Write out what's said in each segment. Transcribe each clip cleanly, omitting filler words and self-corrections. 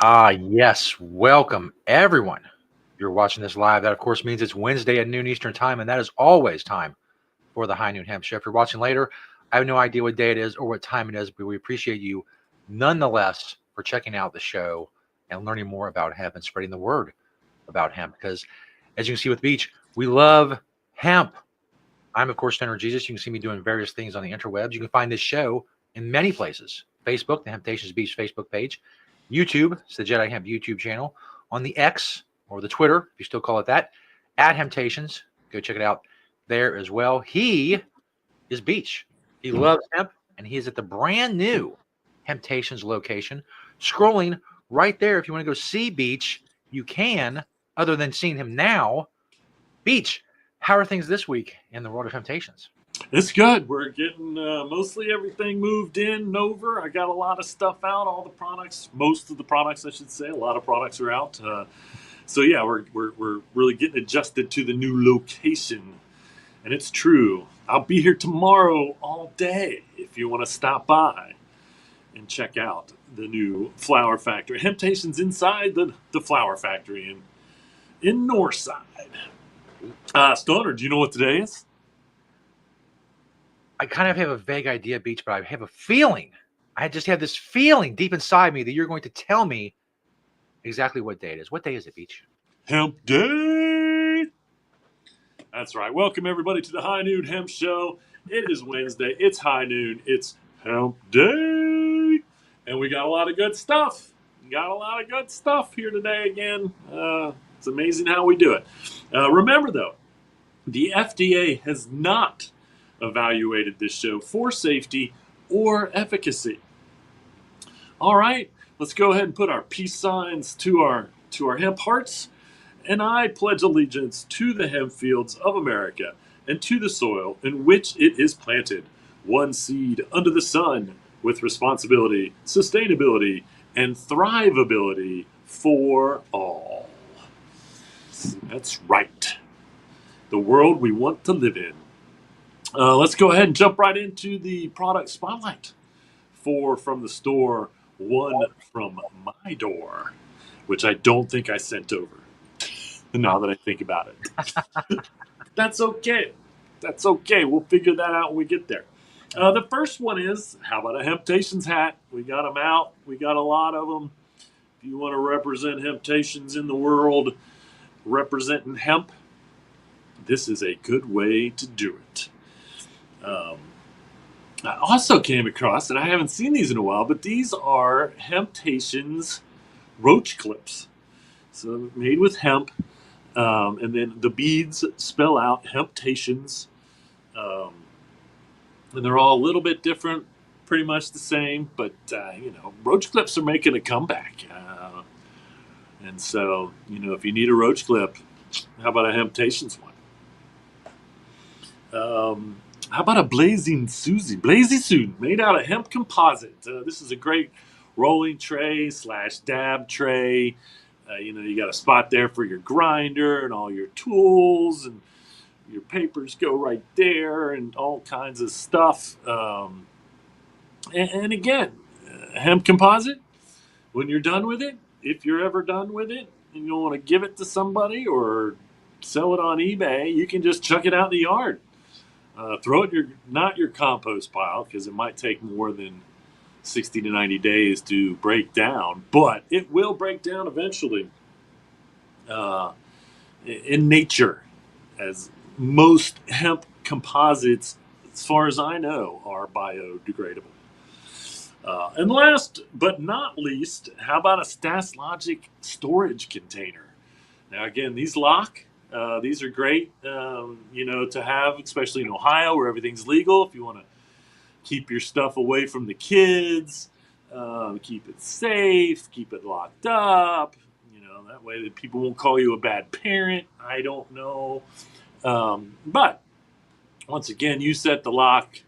Yes. Welcome, everyone. You're watching this live. That, of course, means it's Wednesday at noon Eastern time, and that is always time for the High Noon Hemp Show. If you're watching later, I have no idea what day it is or what time it is, but we appreciate you nonetheless for checking out the show and learning more about hemp and spreading the word about hemp. Because as you can see with Beach, we love hemp. I'm, of course, Stoner Jesus. You can see me doing various things on the interwebs. You can find this show in many places. Facebook, the Temptations Beach Facebook page. YouTube, it's the Jedi Hemp YouTube channel. On the X, or the Twitter, if you still call it that, at Temptations. Go check it out there as well. He is Beach. He loves hemp, and he is at the brand new Temptations location. Scrolling right there, if you want to go see Beach, you can, other than seeing him now. Beach, how are things this week in the world of Temptations? It's good. We're getting mostly everything moved in and over. I got a lot of stuff out. All the products, most of the products, I should say. A lot of products are out. So yeah, we're really getting adjusted to the new location, and it's true. I'll be here tomorrow all day if you want to stop by and check out the new flower factory. Temptations inside the flower factory in Northside. Stoner, do you know what today is? I kind of have a vague idea, Beach, but I have a feeling. I just have this feeling deep inside me that you're going to tell me exactly what day it is. What day is it, Beach? Hemp Day. That's right. Welcome everybody to the High Noon Hemp Show. It is Wednesday. It's high noon. It's Hemp Day, and we got a lot of good stuff. Got a lot of good stuff here today again. It's amazing how we do it. Remember though, the FDA has not evaluated this show for safety or efficacy. All right, let's go ahead and put our peace signs to our hemp hearts. And I pledge allegiance to the hemp fields of America and to the soil in which it is planted, one seed under the sun, with responsibility, sustainability, and thrivability for all. That's right. The world we want to live in. Let's go ahead and jump right into the product spotlight. 4 from the store, 1 from my door, which I don't think I sent over. Now that I think about it. That's okay. That's okay. We'll figure that out when we get there. The first one is, how about a Hemptations hat? We got them out. We got a lot of them. If you want to represent Hemptations in the world, representing hemp, this is a good way to do it. I also came across, and I haven't seen these in a while, but these are Hemptations roach clips. So made with hemp. And then the beads spell out Hemptations. And they're all a little bit different, pretty much the same, but, roach clips are making a comeback. And so, if you need a roach clip, how about a Hemptations one? How about a Blazing Susie? Blazy Susan, made out of hemp composite. This is a great rolling tray / dab tray. You got a spot there for your grinder and all your tools, and your papers go right there, and all kinds of stuff. And again, hemp composite, when you're done with it, if you're ever done with it, and you don't want to give it to somebody or sell it on eBay, you can just chuck it out in the yard. Throw it not your compost pile, because it might take more than 60 to 90 days to break down, but it will break down eventually in nature, as most hemp composites, as far as I know, are biodegradable. And last but not least, how about a StasLogic storage container? Now again, these lock. These are great, to have, especially in Ohio where everything's legal. If you want to keep your stuff away from the kids, keep it safe, keep it locked up. That way that people won't call you a bad parent. I don't know. But once again, you set the lock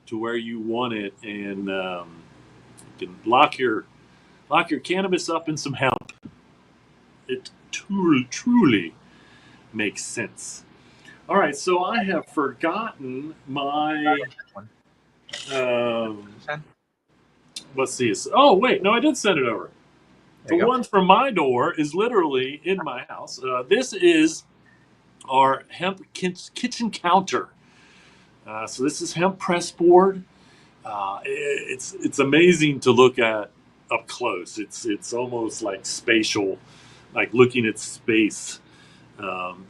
to where you want it, and you can lock your cannabis up in some hemp. It truly makes sense. All right, so I have forgotten my. Let's see. Oh wait, no, I did send it over. There The you go. one from my door is literally in my house. This is our hemp kitchen counter. So this is hemp press board. It's amazing to look at up close. It's almost like spatial, like looking at space.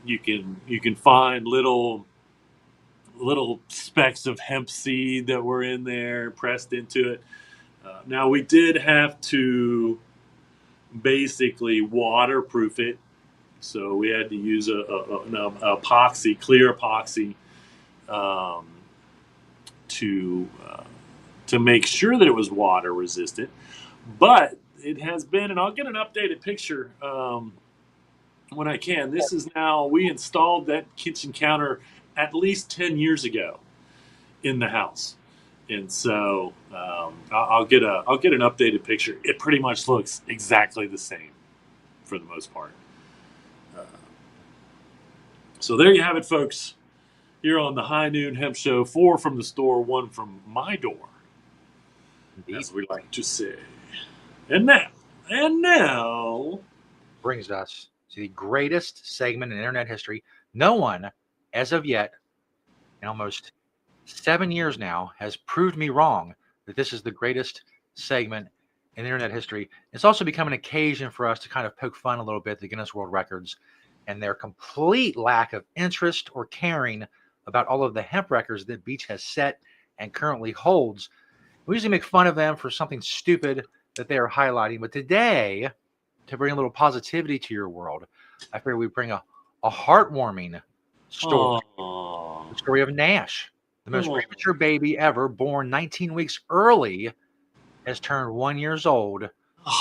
You can find little specks of hemp seed that were in there pressed into it. Now we did have to basically waterproof it, so we had to use an epoxy, clear epoxy, um, to uh, to make sure that it was water resistant. But it has been, and I'll get an updated picture when I can. This is now, we installed that kitchen counter at least 10 years ago in the house. And so I'll get an updated picture. It pretty much looks exactly the same for the most part. Uh, so there you have it, folks. Here on the High Noon Hemp Show, 4 from the store, 1 from my door, Indeed. as we like to say. And now, Brings us to the greatest segment in internet history. No one, as of yet, in almost 7 years now, has proved me wrong that this is the greatest segment in internet history. It's also become an occasion for us to kind of poke fun a little bit at the Guinness World Records and their complete lack of interest or caring about all of the hemp records that Beach has set and currently holds. We usually make fun of them for something stupid that they are highlighting, but today, to bring a little positivity to your world, I figured we'd bring a heartwarming story. The story of Nash, the most premature baby ever, born 19 weeks early, has turned 1 year old.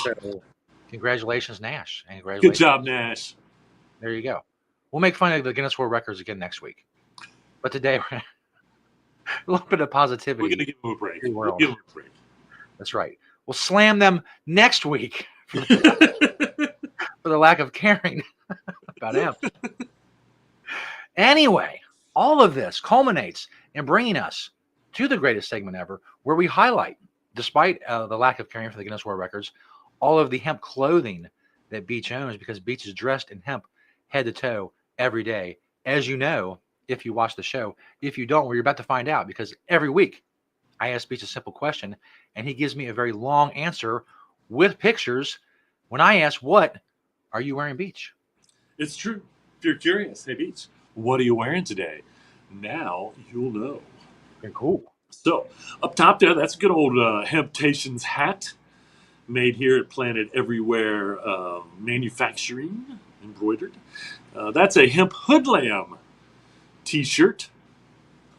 So, congratulations, Nash, and good congratulations. job, Nash. There you go. We'll make fun of the Guinness World Records again next week, but today we're a little bit of positivity. We're going to give him a break. Your We'll world. give him a break. That's right. We'll slam them next week for the lack of caring about him. Anyway, all of this culminates in bringing us to the greatest segment ever, where we highlight, despite the lack of caring for the Guinness World Records, all of the hemp clothing that Beach owns, because Beach is dressed in hemp head to toe every day. As you know, if you watch the show, if you don't, well, you're about to find out, because every week I ask Beach a simple question, and he gives me a very long answer with pictures when I ask, what are you wearing, Beach? It's true. If you're curious, hey, Beach, what are you wearing today? Now you'll know. Very cool. So, up top there, that's a good old Hemptations hat, made here at Planet Everywhere Manufacturing, embroidered. That's a Hemp Hoodlam t-shirt.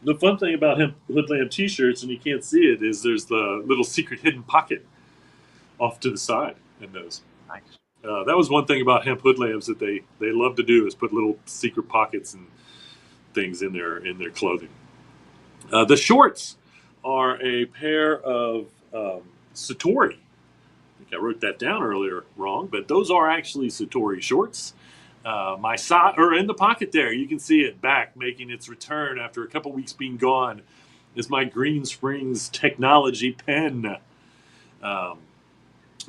The fun thing about Hemp Hoodlam t-shirts, and you can't see it, is there's the little secret hidden pocket off to the side in those. Nice. That was one thing about Hemp Hoodlams that they love to do, is put little secret pockets and things in their clothing. The shorts are a pair of Satori. I think I wrote that down earlier wrong, but those are actually Satori shorts. My sock, or in the pocket there, you can see it back making its return after a couple weeks being gone, is my Green Springs Technology pen.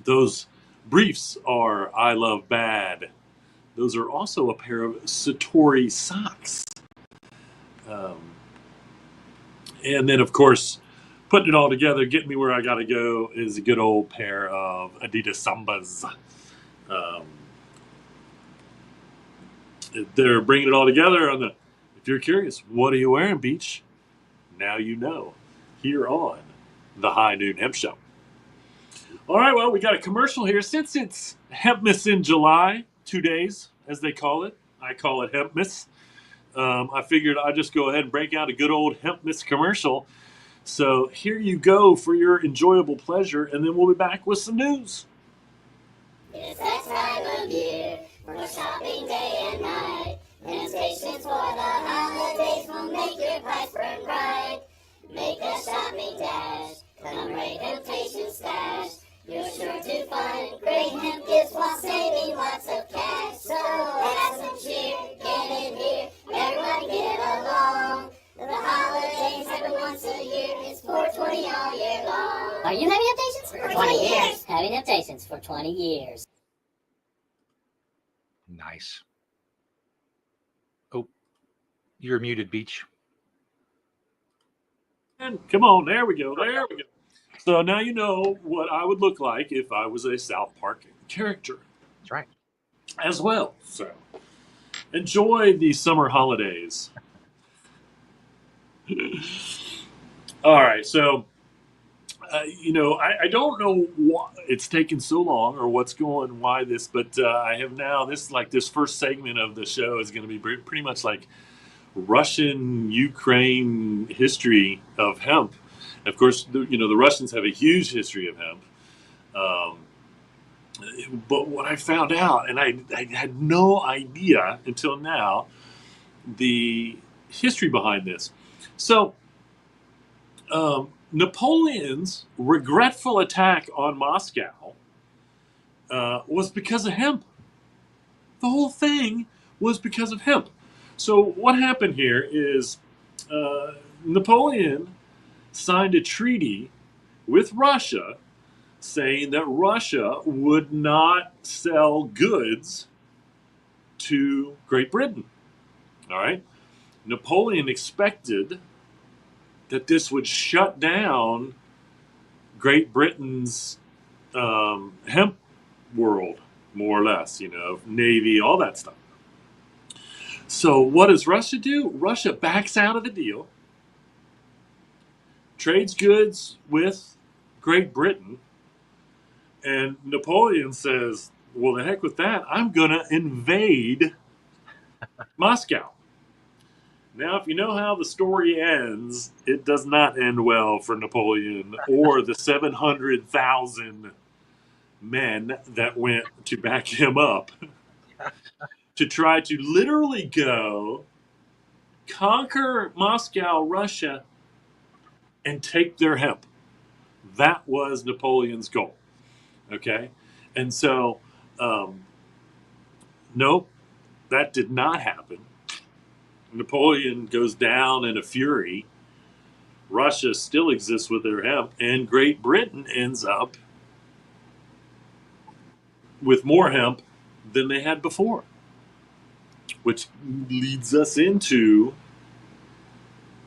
Those briefs are I Love Bad. Those are also a pair of Satori socks. And then, of course, putting it all together, getting me where I got to go, is a good old pair of Adidas Sambas. They're bringing it all together on the, if you're curious, what are you wearing, Beach? Now you know, here on the High Noon Hemp Show. All right, well, we got a commercial here. Since it's Hempmas in July, 2 days, as they call it, I call it Hempmas. I figured I'd just go ahead and break out a good old Hempmas commercial. So here you go for your enjoyable pleasure, and then we'll be back with some news. It's that time of year for shopping day and night. Temptations for the holidays will make your pipes burn bright. Make a shopping dash, come raid Temptation stash. You're sure to find great hemp gifts while saving lots of cash. So have some cheer, get in here, everybody get along. The holidays happen once a year, it's 420 all year long. Are you having Temptations? For 20 years. Having Temptations for 20 years. Nice. Oh, you're muted, Beach. And come on, there we go. There we go. So now you know what I would look like if I was a South Park character That's right. as well. So enjoy the summer holidays. All right. So, I don't know why it's taken so long or why this, but I have now this first segment of the show is going to be pretty much like Russian Ukraine history of hemp. Of course, the Russians have a huge history of hemp. Um, but what I found out, and I had no idea until now, the history behind this. So, Napoleon's regretful attack on Moscow was because of hemp. The whole thing was because of hemp. So, what happened here is Napoleon signed a treaty with Russia saying that Russia would not sell goods to Great Britain. All right. Napoleon expected that this would shut down Great Britain's hemp world, more or less, Navy, all that stuff. So what does Russia do? Russia backs out of the deal, trades goods with Great Britain, and Napoleon says, well, the heck with that. I'm going to invade Moscow. Now, if you know how the story ends, it does not end well for Napoleon or the 700,000 men that went to back him up to try to literally go conquer Moscow, Russia, and take their hemp. That was Napoleon's goal. Okay? And so, nope, that did not happen. Napoleon goes down in a fury. Russia still exists with their hemp, and Great Britain ends up with more hemp than they had before, which leads us into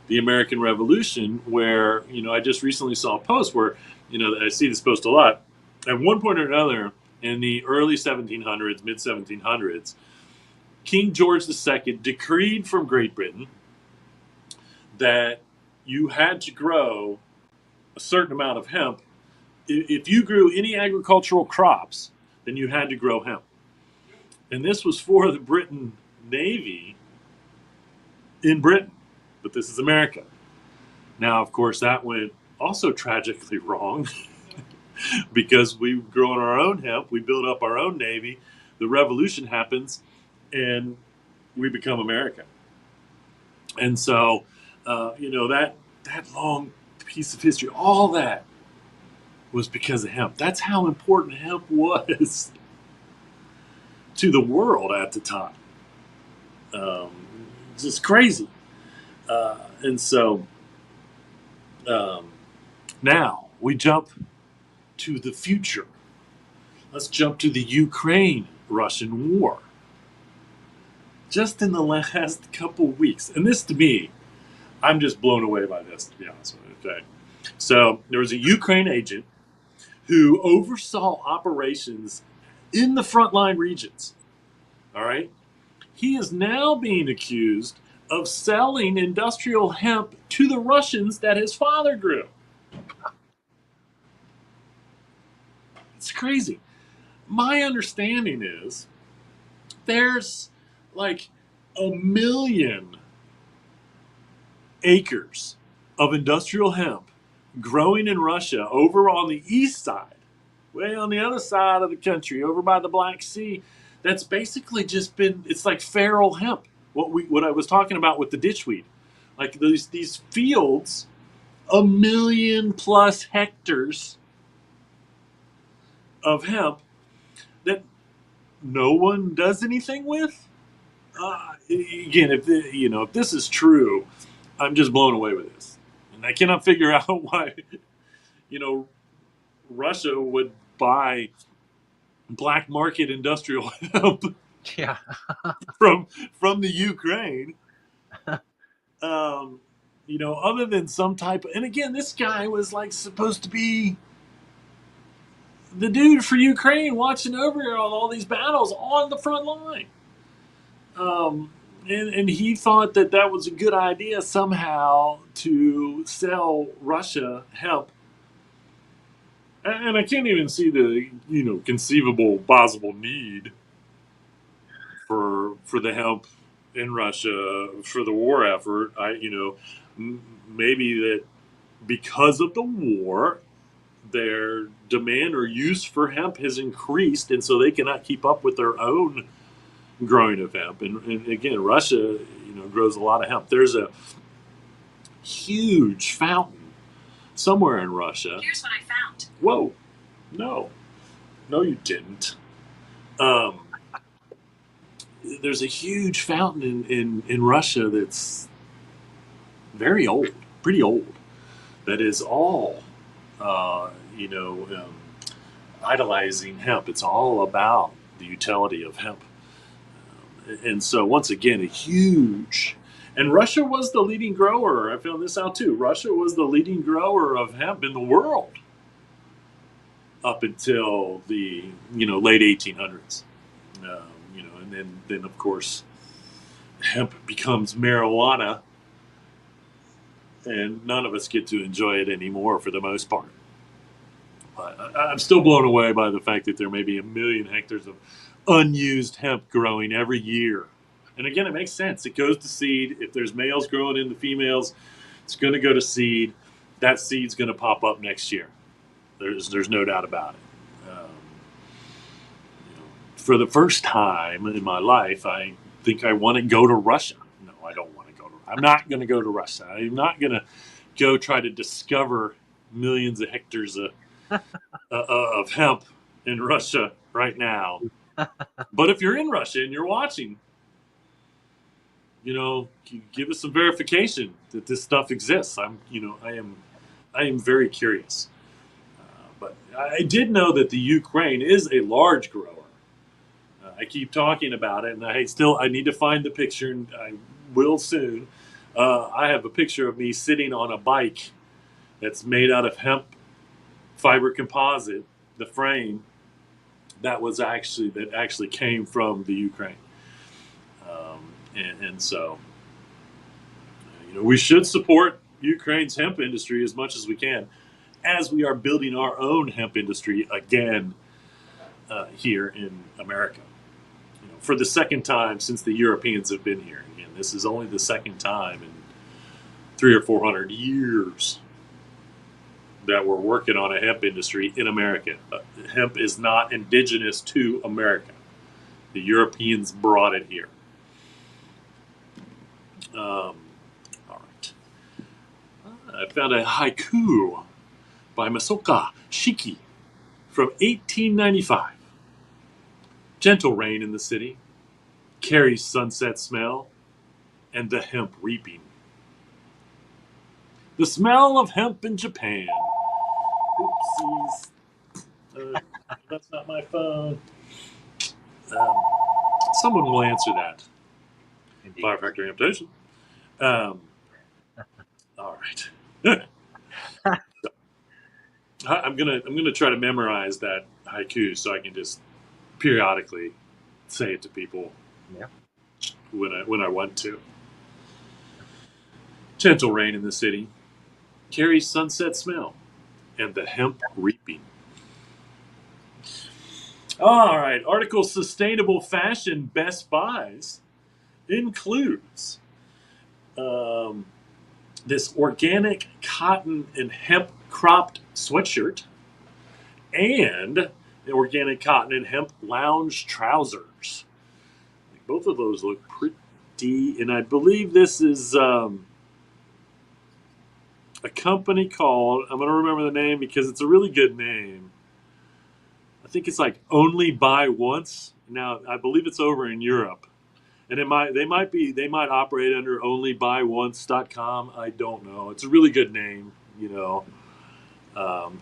the American Revolution, where, I just recently saw a post where, I see this post a lot. At one point or another, in the early 1700s, mid 1700s, King George II decreed from Great Britain that you had to grow a certain amount of hemp. If you grew any agricultural crops, then you had to grow hemp. And this was for the Britain Navy in Britain. But this is America. Now, of course, that went also tragically wrong because we've grown our own hemp. We built up our own Navy. The revolution happens, and we become America. And so, that long piece of history, all that was because of hemp. That's how important hemp was to the world at the time. It's just crazy. And so now we jump to the future. Let's jump to the Ukraine-Russian war. Just in the last couple weeks, and this to me, I'm just blown away by this, to be honest with you. Okay, so there was a Ukraine agent who oversaw operations in the frontline regions. All right, he is now being accused of selling industrial hemp to the Russians that his father grew. It's crazy. My understanding is there's like 1 million acres of industrial hemp growing in Russia over on the east side, way on the other side of the country, over by the Black Sea. That's basically just it's like feral hemp. What I was talking about with the ditchweed, like these fields, 1 million plus hectares of hemp that no one does anything with. Again, if this is true, I'm just blown away with this, and I cannot figure out why Russia would buy black market industrial hemp Yeah. from the Ukraine. Other than some type of, and again, this guy was like supposed to be the dude for Ukraine watching over all these battles on the front line. And he thought that was a good idea somehow to sell Russia hemp. And I can't even see the conceivable possible need for the hemp in Russia for the war effort. Maybe that because of the war, their demand or use for hemp has increased, and so they cannot keep up with their own growing of hemp. And again, Russia, grows a lot of hemp. There's a huge fountain somewhere in Russia. Here's what I found. Whoa, no, you didn't. There's a huge fountain in Russia that's very old, pretty old. That is all, idolizing hemp. It's all about the utility of hemp. And so, once again, a huge. And Russia was the leading grower. I found this out too. Russia was the leading grower of hemp in the world up until the late 1800s. And then of course, hemp becomes marijuana, and none of us get to enjoy it anymore for the most part. But I'm still blown away by the fact that there may be 1 million hectares of unused hemp growing every year. And again, it makes sense. It goes to seed. If there's males growing in the females, it's going to go to seed. That seed's going to pop up next year. There's no doubt about it. For the first time in my life, I think I want to go to Russia. No, I don't want to go to. I'm not going to go to Russia. I'm not going to go try to discover millions of hectares of hemp in Russia right now. But if you're in Russia and you're watching, give us some verification that this stuff exists. I am very curious. But I did know that the Ukraine is a large grower. I keep talking about it, and I need to find the picture, and I will soon. I have a picture of me sitting on a bike that's made out of hemp fiber composite, the frame that actually came from the Ukraine. And so, we should support Ukraine's hemp industry as much as we can, as we are building our own hemp industry again here in America. For the second time since the Europeans have been here. Again, this is only the second time in 300 or 400 years that we're working on a hemp industry in America. Hemp is not indigenous to America. The Europeans brought it here. All right. I found a haiku by Masaoka Shiki from 1895. Gentle rain in the city carries sunset smell and the hemp reaping. The smell of hemp in Japan. Oopsies. That's not my phone. Someone will answer that. Indeed. Fire Factory Amputation. All right. I'm gonna try to memorize that haiku so I can just periodically say it to people. Yeah. When I want to. Gentle rain in the city carries sunset smell and the hemp reaping. All right. Article Sustainable Fashion Best Buys includes this organic cotton and hemp cropped sweatshirt and the organic cotton and hemp lounge trousers. Both of those look pretty, and I believe this is a company called, I'm going to remember the name because it's a really good name. I think it's like Only Buy Once. Now, I believe it's over in Europe. And they might operate under onlybuyonce.com. I don't know. It's a really good name,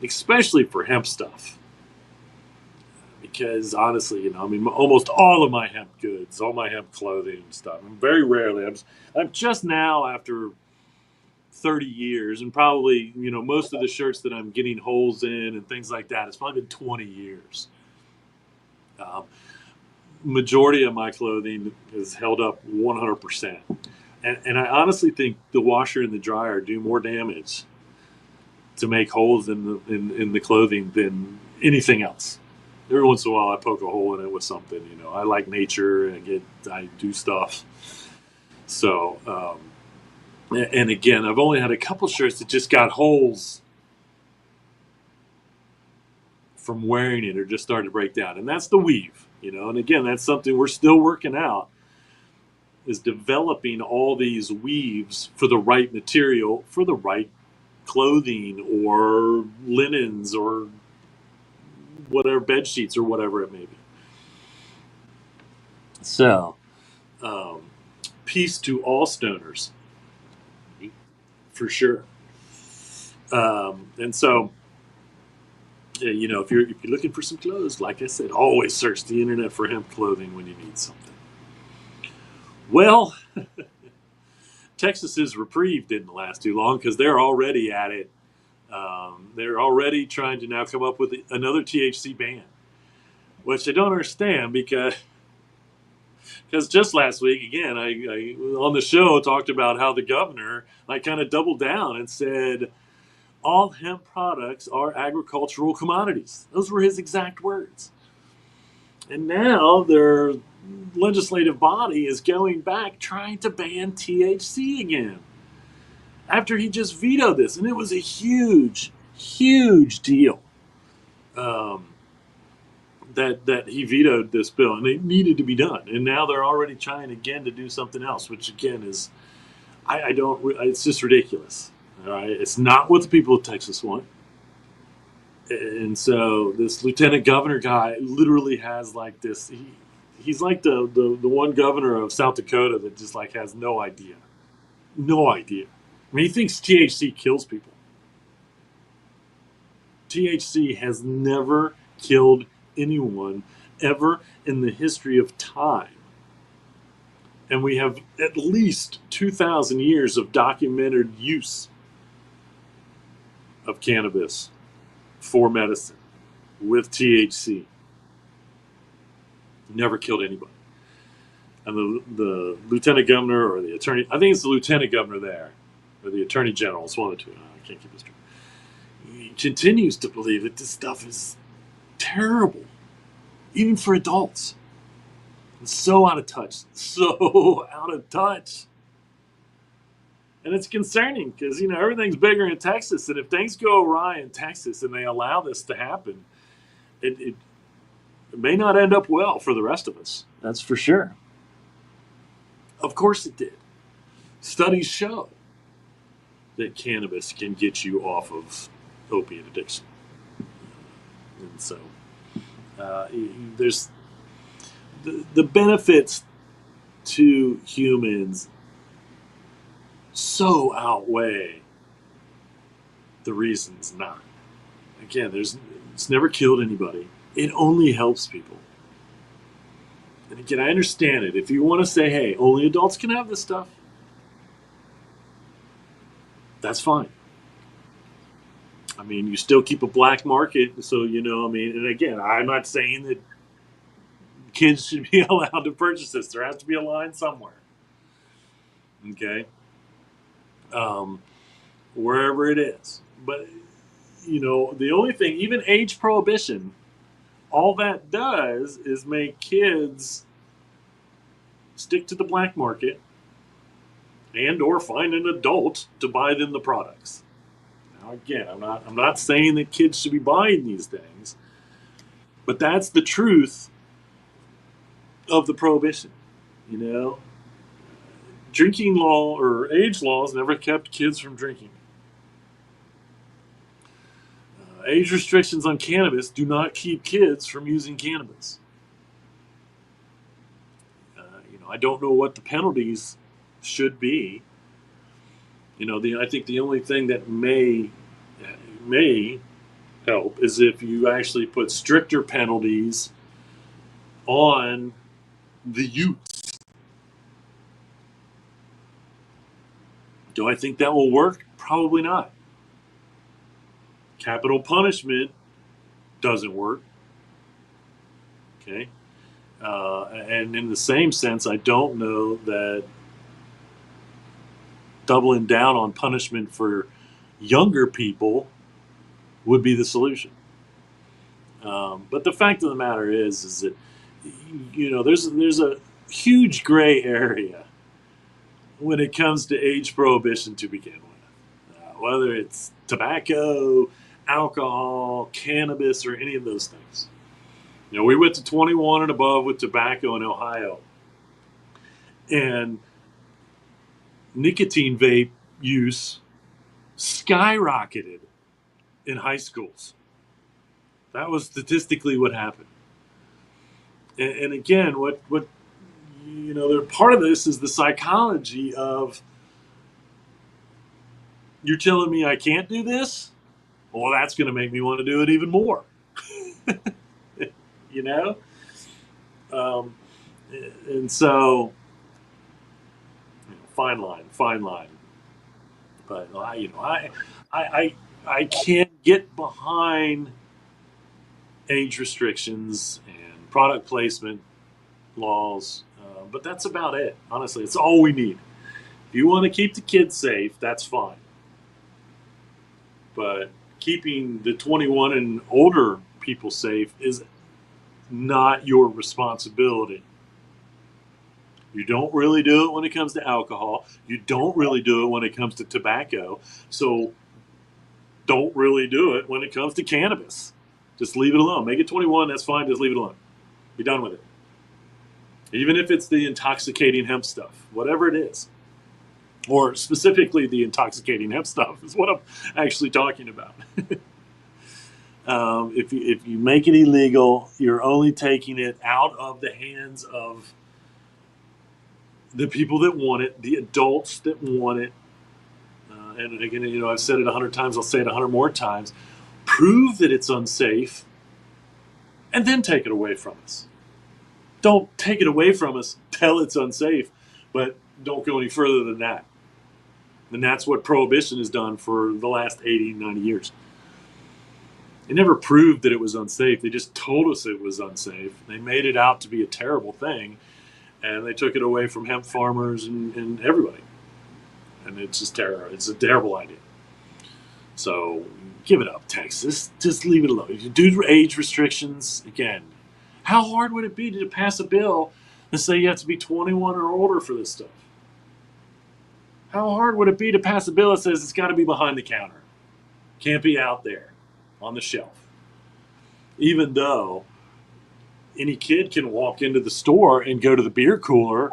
especially for hemp stuff. because honestly, I mean, almost all of my hemp goods, all my hemp clothing and stuff, and very rarely, I'm just now after 30 years, and probably, most of the shirts that I'm getting holes in and things like that, it's probably been 20 years. Majority of my clothing is held up 100%. And I honestly think the washer and the dryer do more damage to make holes in the clothing than anything else. Every once in a while, I poke a hole in it with something. I like nature and I do stuff. So, and again, I've only had a couple shirts that just got holes from wearing it or just started to break down, and that's the weave. And again, that's something we're still working out, is developing all these weaves for the right material, for the right clothing or linens or whatever, bed sheets or whatever it may be. So, peace to all stoners, for sure. And so, if you're looking for some clothes, like I said, always search the internet for hemp clothing when you need something. Well, Texas's reprieve didn't last too long because they're already at it. They're already trying to now come up with another THC ban, which I don't understand because just last week, again, I on the show talked about how the governor kind of doubled down and said all hemp products are agricultural commodities. Those were his exact words. And now their legislative body is going back trying to ban THC again after he just vetoed this. And it was a huge, huge deal that he vetoed this bill, and it needed to be done. And now they're already trying again to do something else, which again is, it's just ridiculous. All right, it's not what the people of Texas want. And so this lieutenant governor guy literally has this. He's like the one governor of South Dakota that just has no idea. I mean, he thinks THC kills people. THC has never killed anyone ever in the history of time. And we have at least 2,000 years of documented use of cannabis for medicine with THC. Never killed anybody. And the lieutenant governor or the attorney, I think it's the lieutenant governor there, or the attorney general, it's one of the two. I can't keep this straight. He continues to believe that this stuff is terrible, even for adults. It's so out of touch. And it's concerning because, everything's bigger in Texas. And if things go awry in Texas and they allow this to happen, it may not end up well for the rest of us. That's for sure. Of course it did. Studies show that cannabis can get you off of opiate addiction. And so there's the benefits to humans so outweigh the reasons not. Again, it's never killed anybody. It only helps people. And again, I understand it. If you want to say, hey, only adults can have this stuff, that's fine. I mean, you still keep a black market, so, and again, I'm not saying that kids should be allowed to purchase this. There has to be a line somewhere. Okay? Wherever it is. But, the only thing, even age prohibition, all that does is make kids stick to the black market and or find an adult to buy them the products. Now, again, I'm not saying that kids should be buying these things, but that's the truth of the prohibition. Drinking law or age laws never kept kids from drinking. Age restrictions on cannabis do not keep kids from using cannabis. I don't know what the penalties should be. I think the only thing that may help is if you actually put stricter penalties on the youth. Do I think that will work? Probably not. Capital punishment doesn't work. Okay. And in the same sense, I don't know that doubling down on punishment for younger people would be the solution. But the fact of the matter is that there's a huge gray area when it comes to age prohibition to begin with, whether it's tobacco, alcohol, cannabis, or any of those things. We went to 21 and above with tobacco in Ohio, and nicotine vape use skyrocketed in high schools. That was statistically what happened. And again, what part of this is the psychology of, you're telling me I can't do this? Well, that's going to make me want to do it even more. you know? And so, fine line. But I can't get behind age restrictions and product placement laws, but that's about it. Honestly, it's all we need. If you want to keep the kids safe, that's fine. But keeping the 21 and older people safe is not your responsibility. You don't really do it when it comes to alcohol. You don't really do it when it comes to tobacco. So don't really do it when it comes to cannabis. Just leave it alone. Make it 21, that's fine. Just leave it alone. Be done with it. Even if it's the intoxicating hemp stuff, whatever it is. Or specifically the intoxicating hemp stuff is what I'm actually talking about. If you make it illegal, you're only taking it out of the hands of the people that want it, the adults that want it. And again, I've said it 100 times, I'll say it 100 more times. Prove that it's unsafe, and then take it away from us. Don't take it away from us, tell it's unsafe, but don't go any further than that. And that's what prohibition has done for the last 80, 90 years. They never proved that it was unsafe. They just told us it was unsafe. They made it out to be a terrible thing, and they took it away from hemp farmers and everybody. And it's just terrible. It's a terrible idea. So give it up, Texas. Just leave it alone. If you do age restrictions, again, how hard would it be to pass a bill and say you have to be 21 or older for this stuff? How hard would it be to pass a bill that says it's got to be behind the counter? Can't be out there on the shelf. Even though any kid can walk into the store and go to the beer cooler.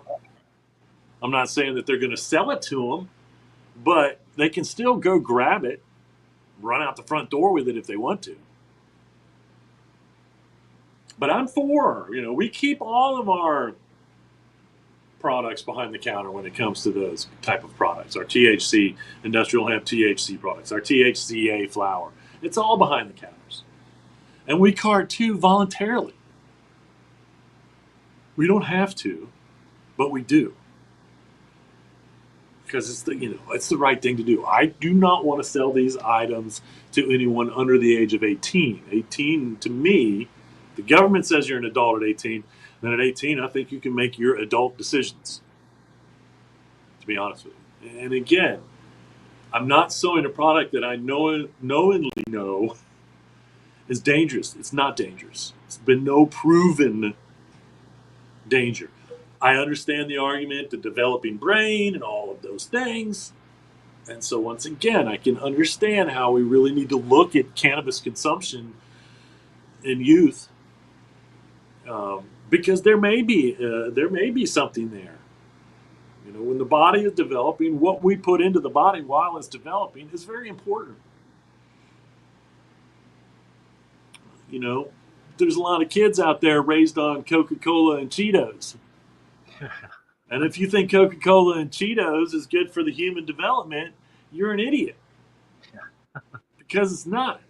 I'm not saying that they're going to sell it to them, but they can still go grab it, run out the front door with it if they want to. But I'm for, we keep all of our products behind the counter when it comes to those type of products. Our THC, industrial hemp THC products, our THCA flower. It's all behind the counters. And we card too voluntarily. We don't have to, but we do. Because it's the right thing to do. I do not want to sell these items to anyone under the age of 18. 18, to me, the government says you're an adult at 18. Then at 18, I think you can make your adult decisions, to be honest with you. And again, I'm not selling a product that I knowingly know is dangerous. It's not dangerous. It's been no proven danger. I understand the argument, the developing brain and all of those things. And so once again, I can understand how we really need to look at cannabis consumption in youth, because there may be something there. When the body is developing, what we put into the body while it's developing is very important. There's a lot of kids out there raised on Coca-Cola and Cheetos. And if you think Coca-Cola and Cheetos is good for the human development, you're an idiot. Because it's not.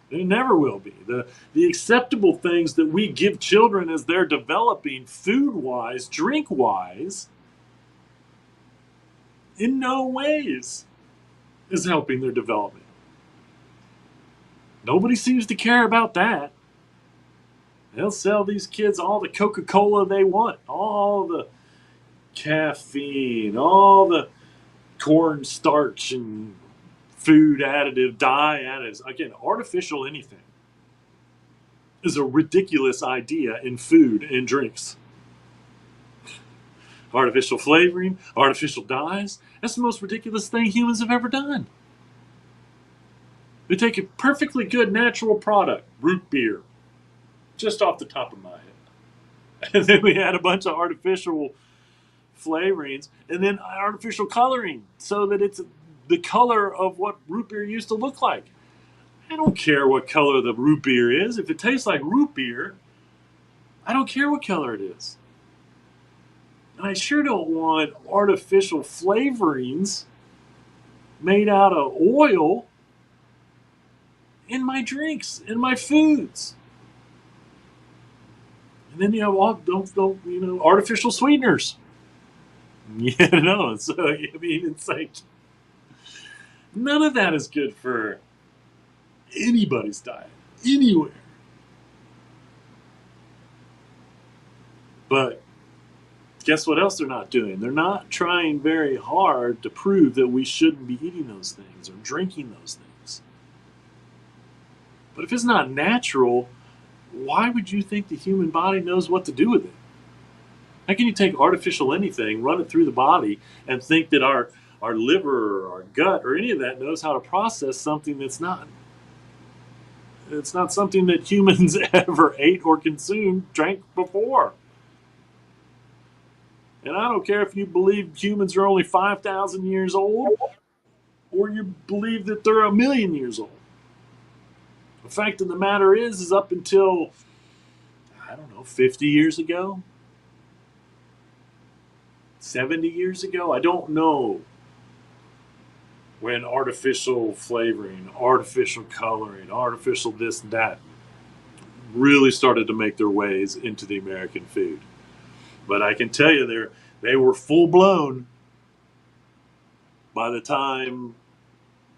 It never will be. The acceptable things that we give children as they're developing, food-wise, drink-wise, in no ways is helping their development. Nobody seems to care about that. They'll sell these kids all the Coca-Cola they want, all the caffeine, all the cornstarch and food additive, dye additives. Again, artificial anything is a ridiculous idea in food and drinks. Artificial flavoring, artificial dyes, that's the most ridiculous thing humans have ever done. We take a perfectly good natural product, root beer, just off the top of my head. And then we add a bunch of artificial flavorings and then artificial coloring so that it's the color of what root beer used to look like. I don't care what color the root beer is. If it tastes like root beer, I don't care what color it is. And I sure don't want artificial flavorings made out of oil in my drinks, in my foods. And then you have all artificial sweeteners. So I mean, it's like none of that is good for anybody's diet anywhere. But guess what else they're not doing? They're not trying very hard to prove that we shouldn't be eating those things or drinking those things. But if it's not natural, why would you think the human body knows what to do with it? How can you take artificial anything, run it through the body, and think that our liver or our gut or any of that knows how to process something that's not? It's not something that humans ever ate or consumed, drank before. And I don't care if you believe humans are only 5,000 years old or you believe that they're 1,000,000 years old. The fact of the matter is up until, 50 years ago, 70 years ago, I don't know when artificial flavoring, artificial coloring, artificial this and that really started to make their ways into the American food. But I can tell you they were full blown by the time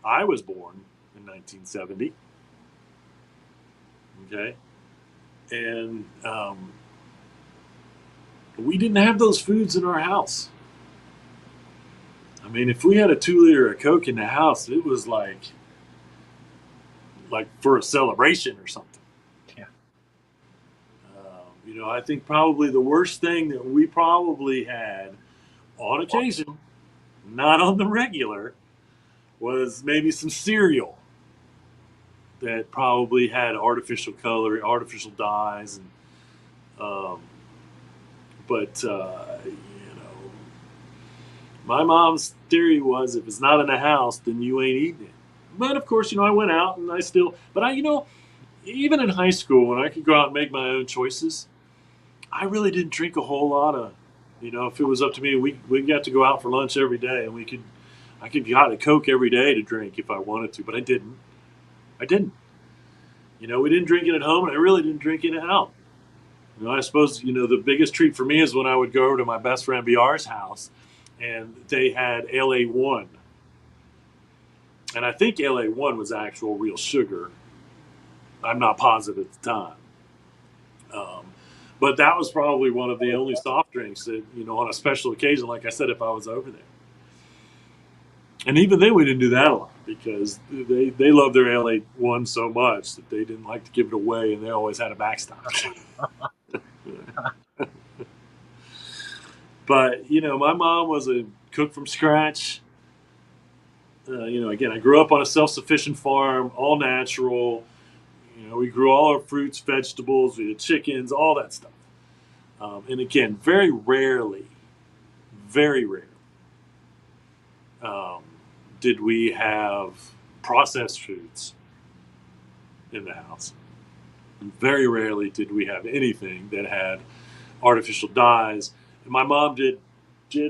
I was born in 1970. Okay? And we didn't have those foods in our house. I mean, if we had a 2-liter of Coke in the house, it was like for a celebration or something. Yeah. I think probably the worst thing that we probably had on occasion, not on the regular, was maybe some cereal that probably had artificial coloring, artificial dyes, and my mom's theory was if it's not in the house, then you ain't eating it. But of course, I went out and even in high school when I could go out and make my own choices, I really didn't drink a whole lot of, if it was up to me, we got to go out for lunch every day and I could get a Coke every day to drink if I wanted to, but I didn't. We didn't drink it at home and I really didn't drink it out. I suppose, the biggest treat for me is when I would go over to my best friend BR's house and they had LA1. And I think LA1 was actual real sugar. I'm not positive at the time. But that was probably one of the only soft drinks that, on a special occasion, like I said, if I was over there. And even then we didn't do that a lot because they loved their LA1 so much that they didn't like to give it away and they always had a backstop. But, my mom was a cook from scratch. Again, I grew up on a self-sufficient farm, all natural. We grew all our fruits, vegetables, we had chickens, all that stuff. And again, very rarely did we have processed foods in the house. And very rarely did we have anything that had artificial dyes. And my mom did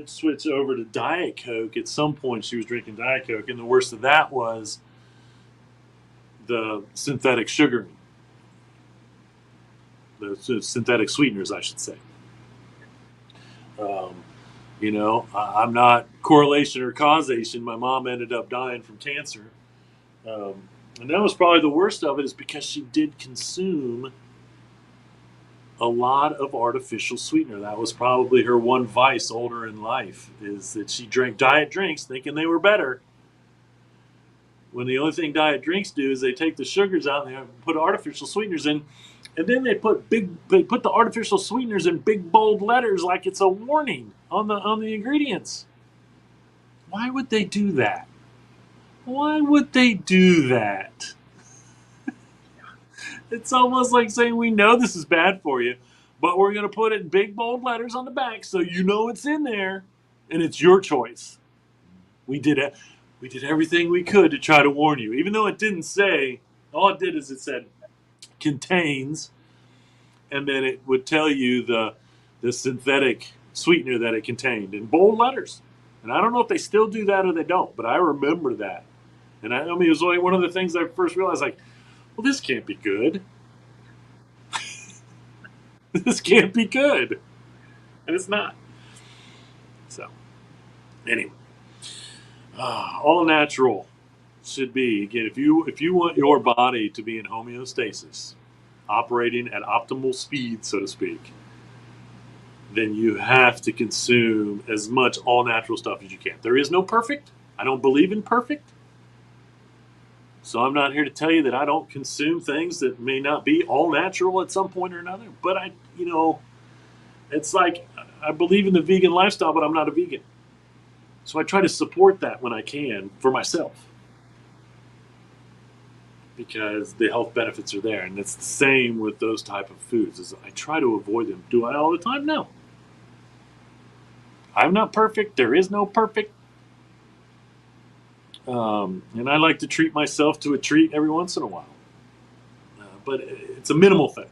switch over to Diet Coke. At some point, she was drinking Diet Coke, and the worst of that was the synthetic sugaring, the synthetic sweeteners, I should say. I'm not correlation or causation. My mom ended up dying from cancer. And that was probably the worst of it, is because she did consume a lot of artificial sweetener. That was probably her one vice older in life, is that she drank diet drinks thinking they were better. When the only thing diet drinks do is they take the sugars out and they put artificial sweeteners in, and then they put the artificial sweeteners in big bold letters like it's a warning on the ingredients. Why would they do that? Why would they do that? It's almost like saying, we know this is bad for you, but we're going to put it in big bold letters on the back so you know it's in there, and it's your choice. We did everything we could to try to warn you, even though it didn't say. All it did is it said contains, and then it would tell you the synthetic sweetener that it contained in bold letters. And I don't know if they still do that or they don't, but I remember that. And I mean, it was only one of the things I first realized, like, well, this can't be good. This can't be good. And it's not. So, anyway. All natural should be, again, if you want your body to be in homeostasis, operating at optimal speed, so to speak, then you have to consume as much all natural stuff as you can. There is no perfect. I don't believe in perfect. So I'm not here to tell you that I don't consume things that may not be all natural at some point or another. But it's like, I believe in the vegan lifestyle, but I'm not a vegan. So I try to support that when I can for myself, because the health benefits are there. And it's the same with those type of foods. Is I try to avoid them. Do I all the time? No. I'm not perfect. There is no perfect. And I like to treat myself to a treat every once in a while. But it's a minimal thing.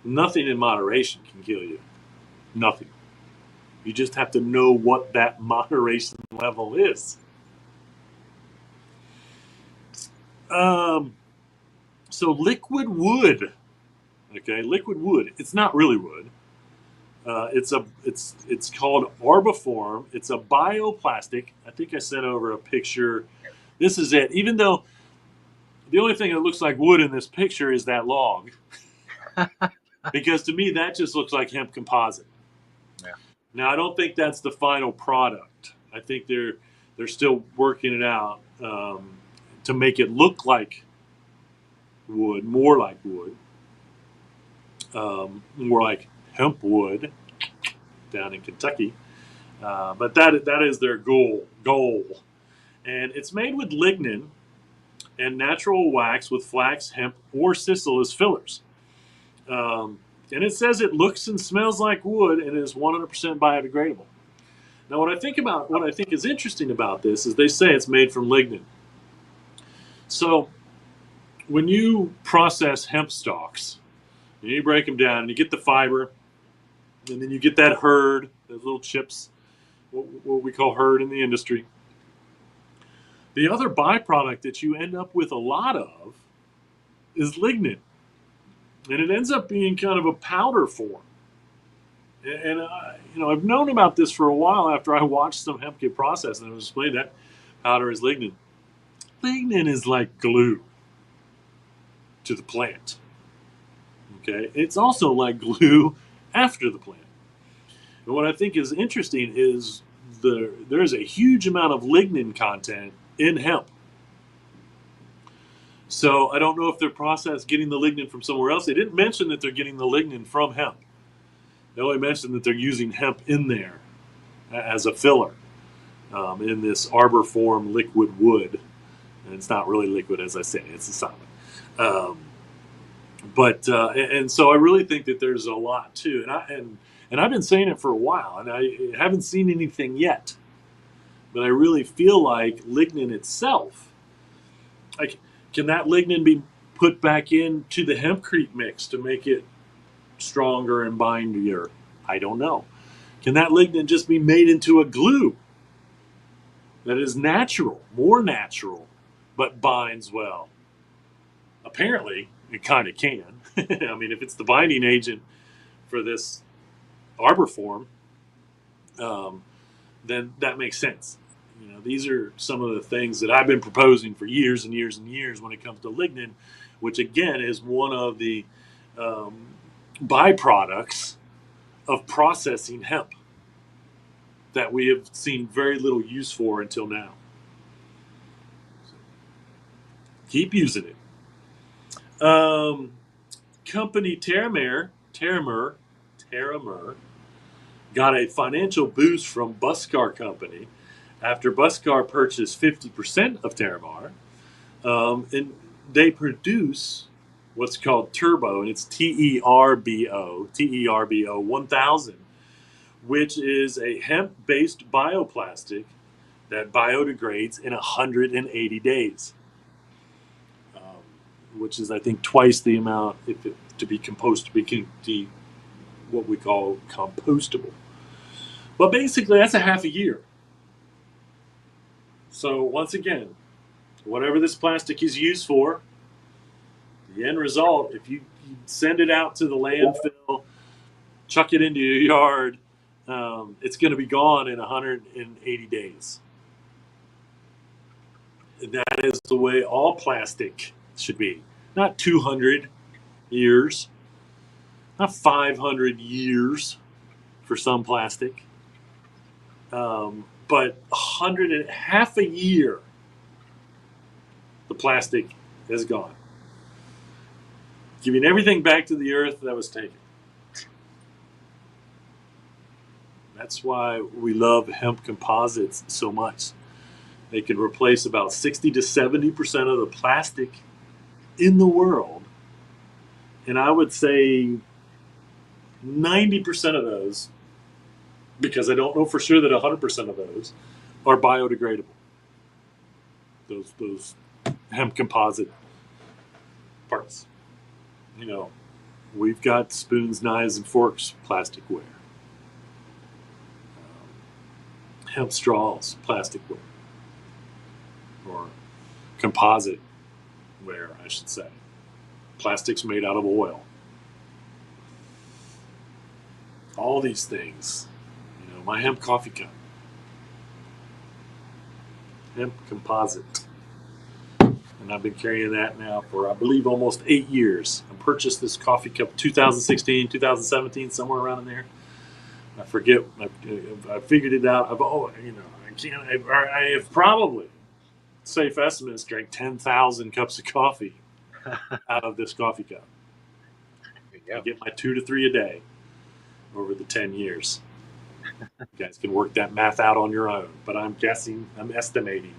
Nothing in moderation can kill you. Nothing. You just have to know what that moderation level is. So liquid wood. Okay, liquid wood. It's not really wood. It's called Arboform. It's a bioplastic. I think I sent over a picture. This is it. Even though the only thing that looks like wood in this picture is that log, because to me that just looks like hemp composite. Yeah. Now I don't think that's the final product. I think they're still working it out to make it look like wood, more like wood, more like hemp wood down in Kentucky. But that is their goal. And it's made with lignin and natural wax with flax, hemp, or sisal as fillers. And it says it looks and smells like wood and is 100% biodegradable. Now, what I think is interesting about this is they say it's made from lignin. So when you process hemp stalks, you break them down and you get the fiber, and then you get that hurd, those little chips, what we call hurd in the industry. The other byproduct that you end up with a lot of is lignin. And it ends up being kind of a powder form. And I've known about this for a while after I watched some hemp get processed, and it was explained that powder is lignin. Lignin is like glue to the plant. Okay? It's also like glue after the plant. And what I think is interesting is there's a huge amount of lignin content in hemp. So I don't know if they're getting the lignin from somewhere else. They didn't mention that they're getting the lignin from hemp. They only mentioned that they're using hemp in there as a filler in this Arboform liquid wood. And it's not really liquid, as I say. It's a solid. And so I really think that there's a lot too. And I've been saying it for a while, and I haven't seen anything yet. But I really feel like lignin itself, like, can that lignin be put back into the hempcrete mix to make it stronger and bindier? I don't know. Can that lignin just be made into a glue that is natural, more natural, but binds well? apparently, it kind of can. I mean, if it's the binding agent for this arbor form, then that makes sense. You know, these are some of the things that I've been proposing for years and years and years when it comes to lignin, which again is one of the byproducts of processing hemp that we have seen very little use for until now. Keep using it. Company Terramer got a financial boost from Buscar Company after Buscar purchased 50% of Terramar. And they produce what's called Turbo, and it's TERBO 1000, which is a hemp-based bioplastic that biodegrades in 180 days, which is, I think, twice the amount to be what we call compostable. But basically, that's a half a year. So once again, whatever this plastic is used for, the end result, if you send it out to the landfill, chuck it into your yard, it's going to be gone in 180 days. That is the way all plastic should be. Not 200 years, not 500 years for some plastic, but 100 and half a year, the plastic is gone, giving everything back to the earth that was taken. That's why we love hemp composites so much. They can replace about 60 to 70% of the plastic in the world. And I would say 90% of those, because I don't know for sure that 100% of those are biodegradable. Those hemp composite parts. You know, we've got spoons, knives, and forks plasticware. Hemp straws, plasticware. Or composite ware, I should say. Plastics made out of oil. All these things. You know, my hemp coffee cup. Hemp composite. And I've been carrying that now for, I believe, almost 8 years. I purchased this coffee cup 2016, 2017, somewhere around in there. I forget. I figured it out. I have probably, safe estimates, drank 10,000 cups of coffee out of this coffee cup. I get my 2 to 3 a day over the 10 years. You guys can work that math out on your own, but I'm estimating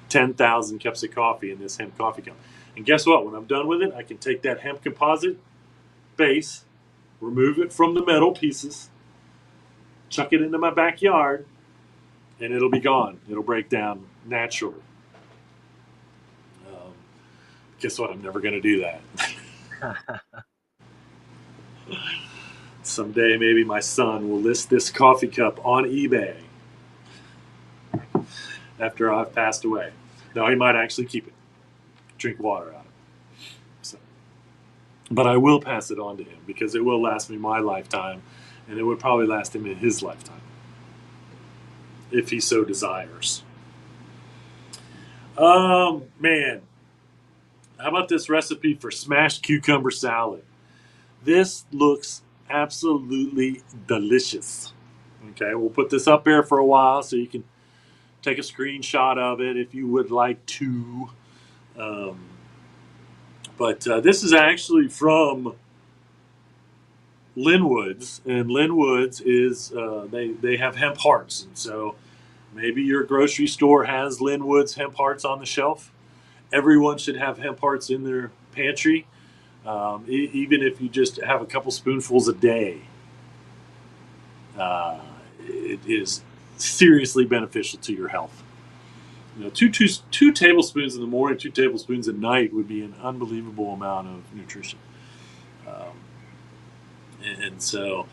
10,000 cups of coffee in this hemp coffee cup. And guess what? When I'm done with it, I can take that hemp composite base, remove it from the metal pieces, chuck it into my backyard, and it'll be gone. It'll break down naturally. Guess what? I'm never going to do that. Someday, maybe my son will list this coffee cup on eBay after I've passed away. No, he might actually keep it. Drink water out of it. So, but I will pass it on to him because it will last me my lifetime, and it would probably last him in his lifetime, if he so desires. Man. How about this recipe for smashed cucumber salad? This looks absolutely delicious. Okay, we'll put this up there for a while so you can take a screenshot of it if you would like to. But this is actually from Linwood's, and Linwood's is they have hemp hearts, and so maybe your grocery store has Linwood's hemp hearts on the shelf. Everyone should have hemp hearts in their pantry, even if you just have a couple spoonfuls a day. It is seriously beneficial to your health. You know, two tablespoons in the morning, 2 tablespoons at night would be an unbelievable amount of nutrition. And so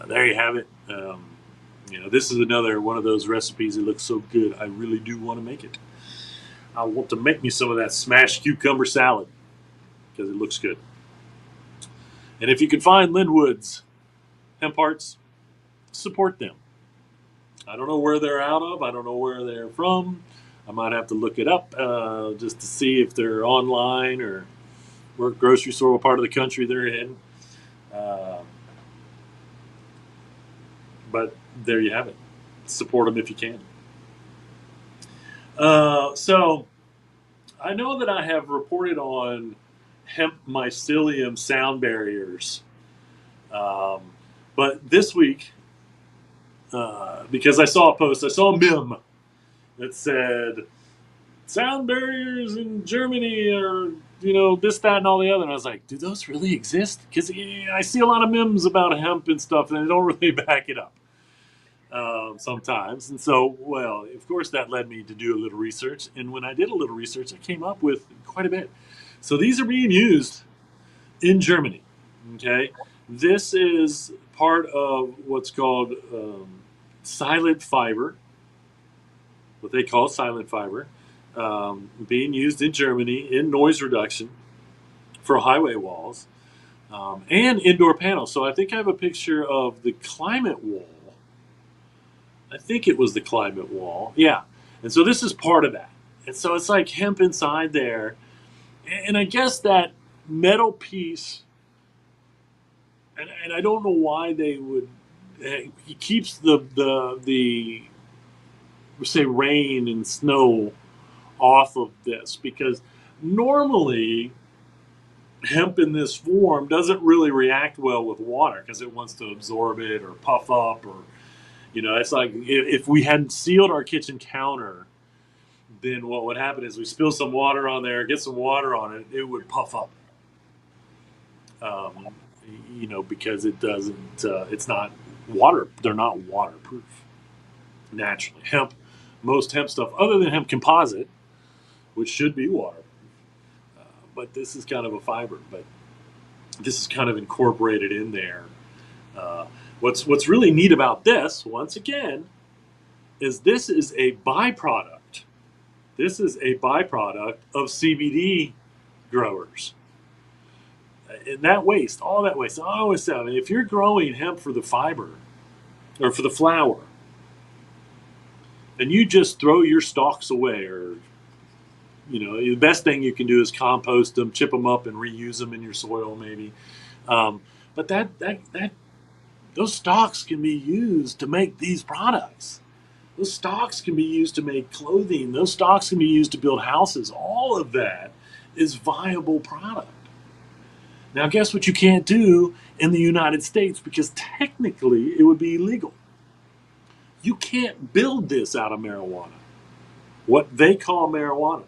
there you have it. You know, this is another one of those recipes that looks so good, I really do want to make it. I want to make me some of that smashed cucumber salad because it looks good. And if you can find Linwood's hemp hearts, support them. I don't know where they're out of. I don't know where they're from. I might have to look it up just to see if they're online or what grocery store, what part of the country they're in. But there you have it. Support them if you can. So I know that I have reported on hemp mycelium sound barriers. But this week, because I saw a meme that said sound barriers in Germany are, this, that, and all the other. And I was like, do those really exist? Because I see a lot of memes about hemp and stuff, and they don't really back it up sometimes. And so, well, of course, that led me to do a little research. And when I did a little research, I came up with quite a bit. So these are being used in Germany. Okay, this is part of what's called silent fiber, what they call silent fiber, being used in Germany in noise reduction for highway walls and indoor panels. So I think I have a picture of the climate wall. I think it was the climate wall. Yeah. And so this is part of that. And so it's like hemp inside there. And I guess that metal piece, and I don't know why they would, it keeps the say rain and snow off of this, because normally hemp in this form doesn't really react well with water because it wants to absorb it or puff up, or it's like if we hadn't sealed our kitchen counter, then what would happen is we spill some water on there, get some water on it, it would puff up. Because it doesn't, it's not water, they're not waterproof naturally. Most hemp stuff, other than hemp composite, which should be waterproof, but this is kind of a fiber, but this is kind of incorporated in there. What's really neat about this, once again, is this is a byproduct. This is a byproduct of CBD growers. And that waste, all that waste, I always say, if you're growing hemp for the fiber or for the flower, and you just throw your stalks away, or the best thing you can do is compost them, chip them up, and reuse them in your soil, maybe. But those stalks can be used to make these products. Those stalks can be used to make clothing. Those stalks can be used to build houses. All of that is viable product. Now, guess what you can't do in the United States, because technically it would be illegal. You can't build this out of marijuana, what they call marijuana.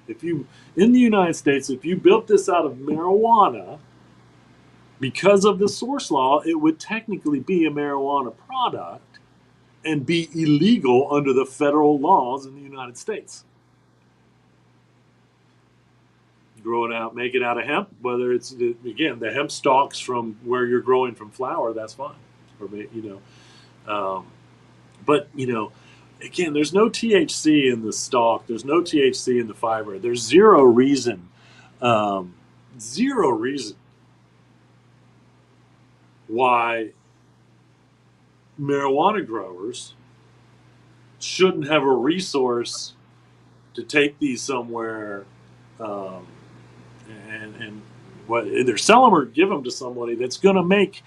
In the United States, if you built this out of marijuana, because of the source law, it would technically be a marijuana product and be illegal under the federal laws in the United States. Grow it out, make it out of hemp, whether it's, again, the hemp stalks from where you're growing from flower, that's fine. Or, but, again, there's no THC in the stalk. There's no THC in the fiber. There's zero reason why marijuana growers shouldn't have a resource to take these somewhere and either sell them or give them to somebody that's going to make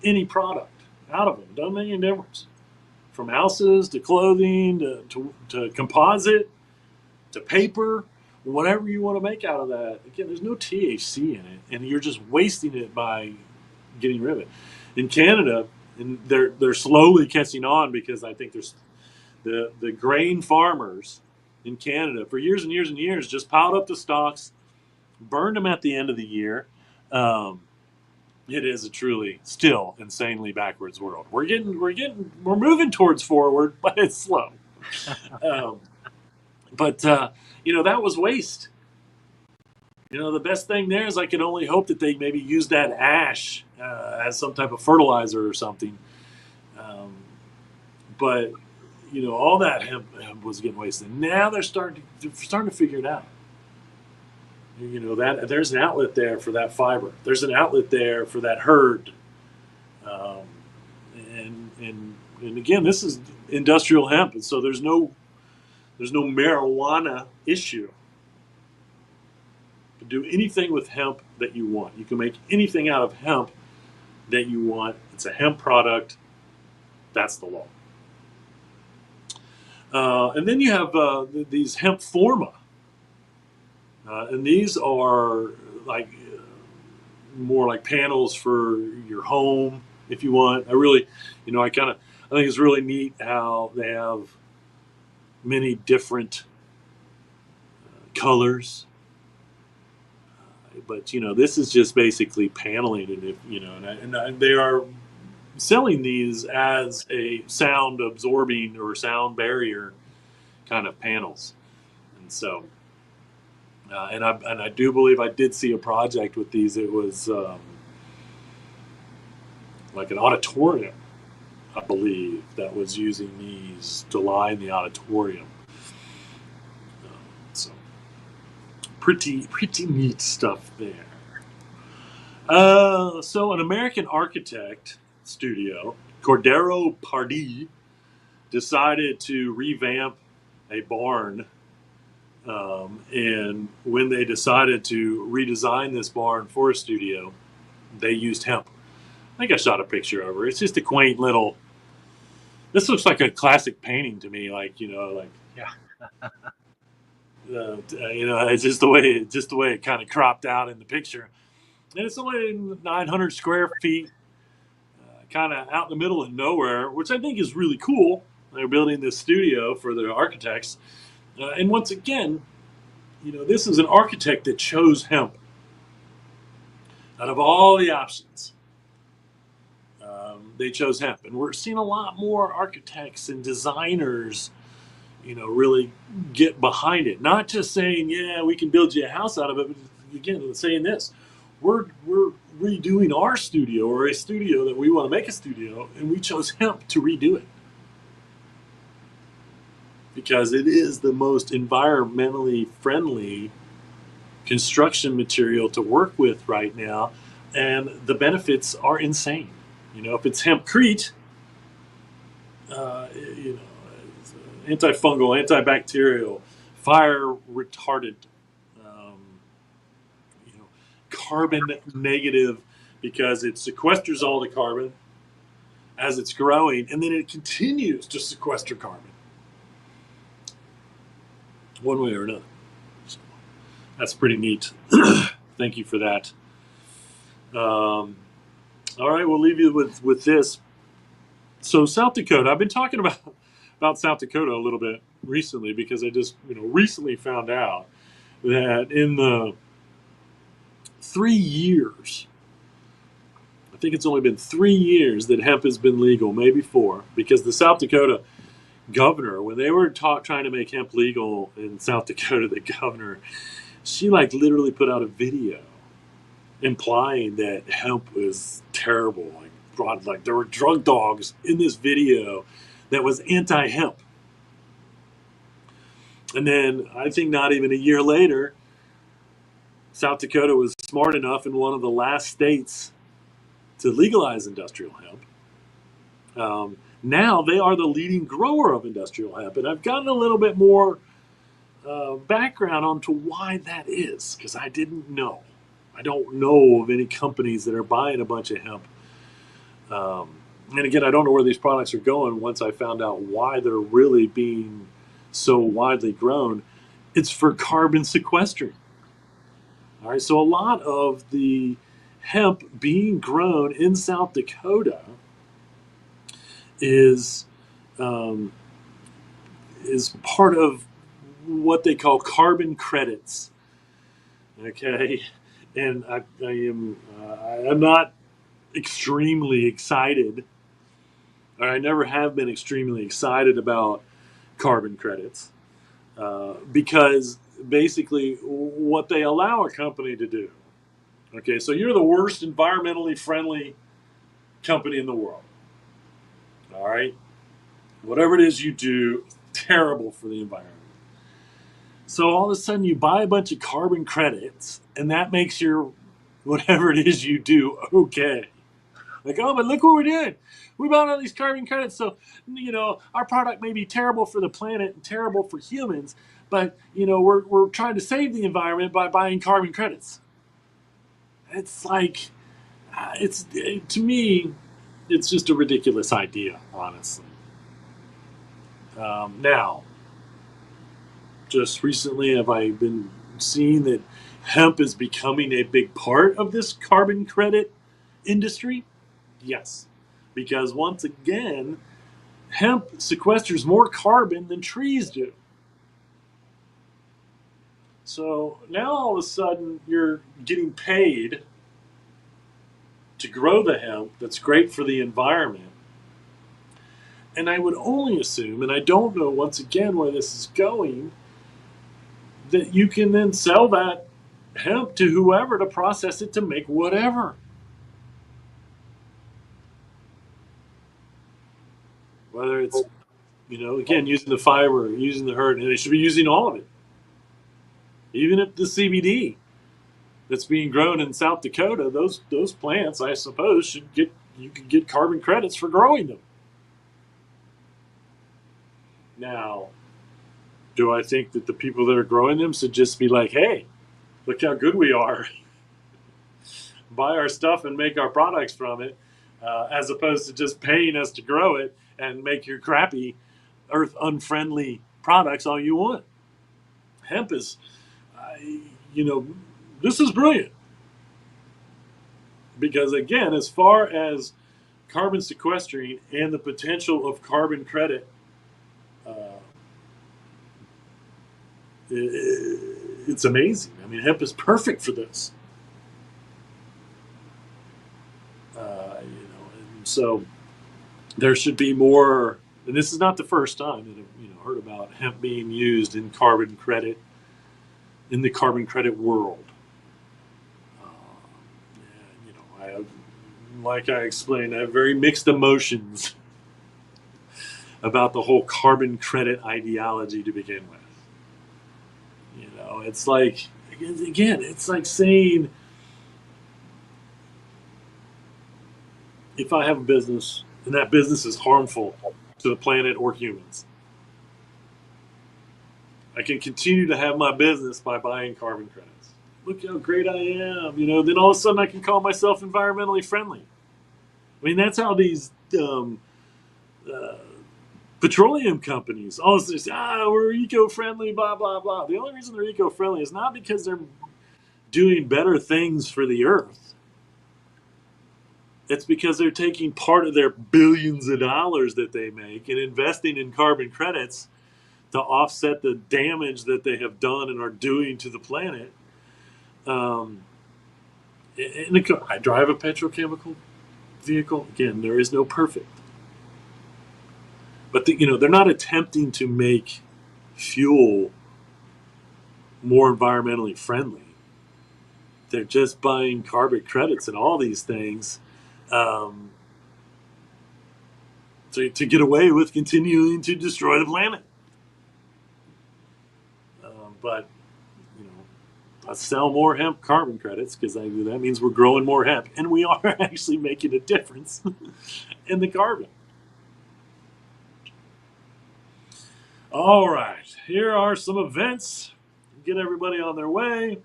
any product out of them. Doesn't make any difference. From houses to clothing to composite to paper, whatever you want to make out of that. Again, there's no THC in it, and you're just wasting it by getting rid of it. In Canada, and they're slowly catching on, because I think there's the grain farmers in Canada for years and years and years just piled up the stalks, burned them at the end of the year. It is a truly still insanely backwards world. We're moving towards forward, but it's slow. But that was waste. The best thing there is I can only hope that they maybe use that ash as some type of fertilizer or something. But all that hemp was getting wasted. Now they're starting to figure it out. That there's an outlet there for that fiber. There's an outlet there for that herd. Um, and again, this is industrial hemp, and so there's no marijuana issue. You can do anything with hemp that you want. You can make anything out of hemp that you want. It's a hemp product. That's the law. And then you have these hemp forma, and these are like more like panels for your home if you want. I think it's really neat how they have many different colors. But this is just basically paneling, and they are selling these as a sound absorbing or sound barrier kind of panels. And so, and I do believe I did see a project with these. It was like an auditorium, I believe, that was using these to line the auditorium. So pretty neat stuff there. So an American architect studio, Cordero Pardee, decided to revamp a barn. And when they decided to redesign this barn for a studio, they used hemp. I think I shot a picture of her. It's just a quaint little. This looks like a classic painting to me, Yeah. It's just the way it kind of cropped out in the picture, and it's only 900 square feet, kind of out in the middle of nowhere, which I think is really cool. They're building this studio for their architects, and once again, this is an architect that chose hemp out of all the options. They chose hemp, and we're seeing a lot more architects and designers, really get behind it. Not just saying, yeah, we can build you a house out of it, but again, saying this, we're redoing our studio, or a studio that we want to make a studio, and we chose hemp to redo it because it is the most environmentally friendly construction material to work with right now, and the benefits are insane. If it's hempcrete, it's antifungal, antibacterial, fire retardant, carbon negative, because it sequesters all the carbon as it's growing, and then it continues to sequester carbon one way or another. So that's pretty neat. Thank you for that. All right, we'll leave you with this. So South Dakota, I've been talking about South Dakota a little bit recently because I just recently found out that in the 3 years, I think it's only been 3 years that hemp has been legal, maybe 4, because the South Dakota governor, when they were trying to make hemp legal in South Dakota, the governor, she literally put out a video implying that hemp was terrible. There were drug dogs in this video that was anti-hemp. And then I think not even a year later, South Dakota was smart enough in one of the last states to legalize industrial hemp. Now they are the leading grower of industrial hemp. And I've gotten a little bit more background onto why that is, because I didn't know. I don't know of any companies that are buying a bunch of hemp. And again, I don't know where these products are going once I found out why they're really being so widely grown. It's for carbon sequestering. All right, so a lot of the hemp being grown in South Dakota is part of what they call carbon credits. Okay, and I'm not extremely excited, or I never have been extremely excited about carbon credits, because basically what they allow a company to do. Okay, so you're the worst environmentally friendly company in the world. All right, whatever it is you do, terrible for the environment. So all of a sudden you buy a bunch of carbon credits, and that makes your whatever it is you do okay. Like, oh, but look what we're doing. We bought all these carbon credits, so our product may be terrible for the planet and terrible for humans, but we're trying to save the environment by buying carbon credits. It's like, to me, it's just a ridiculous idea, honestly. Now, just recently, have I been seeing that hemp is becoming a big part of this carbon credit industry? Yes, because once again, hemp sequesters more carbon than trees do. So now all of a sudden you're getting paid to grow the hemp that's great for the environment. And I would only assume, and I don't know once again where this is going, that you can then sell that hemp to whoever to process it to make whatever. Whether it's, again, using the fiber, using the herd, and they should be using all of it. Even if the CBD that's being grown in South Dakota, those plants, I suppose, you could get carbon credits for growing them. Now, do I think that the people that are growing them should just be like, hey, look how good we are. Buy our stuff and make our products from it, as opposed to just paying us to grow it and make your crappy, earth unfriendly products all you want. Hemp is, this is brilliant. Because again, as far as carbon sequestering and the potential of carbon credit, it's amazing. I mean, hemp is perfect for this. And so there should be more. And this is not the first time that I've heard about hemp being used in carbon credit, in the carbon credit world. Like I explained, I have very mixed emotions about the whole carbon credit ideology to begin with. It's like, again, it's like saying, if I have a business and that business is harmful to the planet or humans, I can continue to have my business by buying carbon credits. Look how great I am. Then all of a sudden I can call myself environmentally friendly. I mean, that's how these petroleum companies all say, we're eco-friendly, blah, blah, blah. The only reason they're eco-friendly is not because they're doing better things for the earth. It's because they're taking part of their billions of dollars that they make and investing in carbon credits to offset the damage that they have done and are doing to the planet. I drive a petrochemical vehicle. Again, there is no perfect. But they're not attempting to make fuel more environmentally friendly. They're just buying carbon credits and all these things to get away with continuing to destroy the planet. But let's sell more hemp carbon credits, because that means we're growing more hemp, and we are actually making a difference in the carbon. All right, here are some events. Get everybody on their way.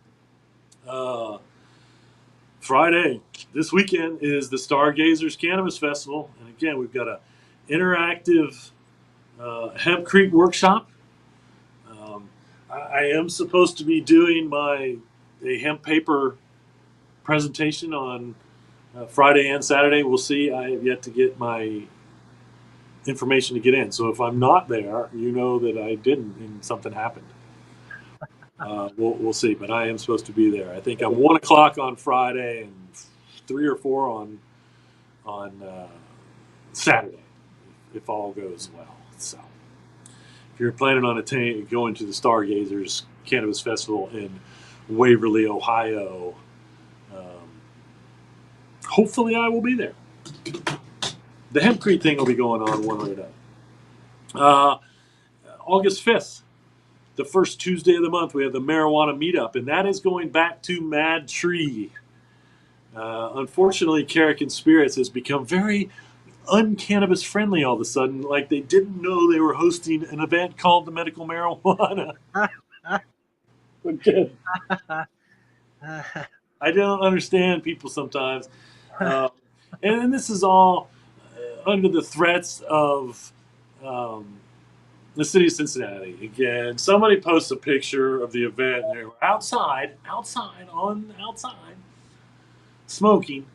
Friday, this weekend, is the Stargazers Cannabis Festival. And again, we've got an interactive hemp creep workshop. I am supposed to be doing a hemp paper presentation on Friday and Saturday. We'll see. I have yet to get my information to get in. So if I'm not there, you know that I didn't and something happened. We'll see. But I am supposed to be there. I think I'm 1 o'clock on Friday and 3 or 4 on Saturday, if all goes well. So if you're planning on going to the Stargazers Cannabis Festival in Waverly, Ohio, hopefully I will be there. The hempcrete thing will be going on one way or another. August 5th, the first Tuesday of the month, we have the marijuana meetup, and that is going back to Mad Tree. Unfortunately, Carrick and Spirits has become very uncannabis friendly all of a sudden, like they didn't know they were hosting an event called the Medical Marijuana. Again, I don't understand people sometimes. Um, and this is all under the threats of the city of Cincinnati. Again, somebody posts a picture of the event, and they're outside, smoking.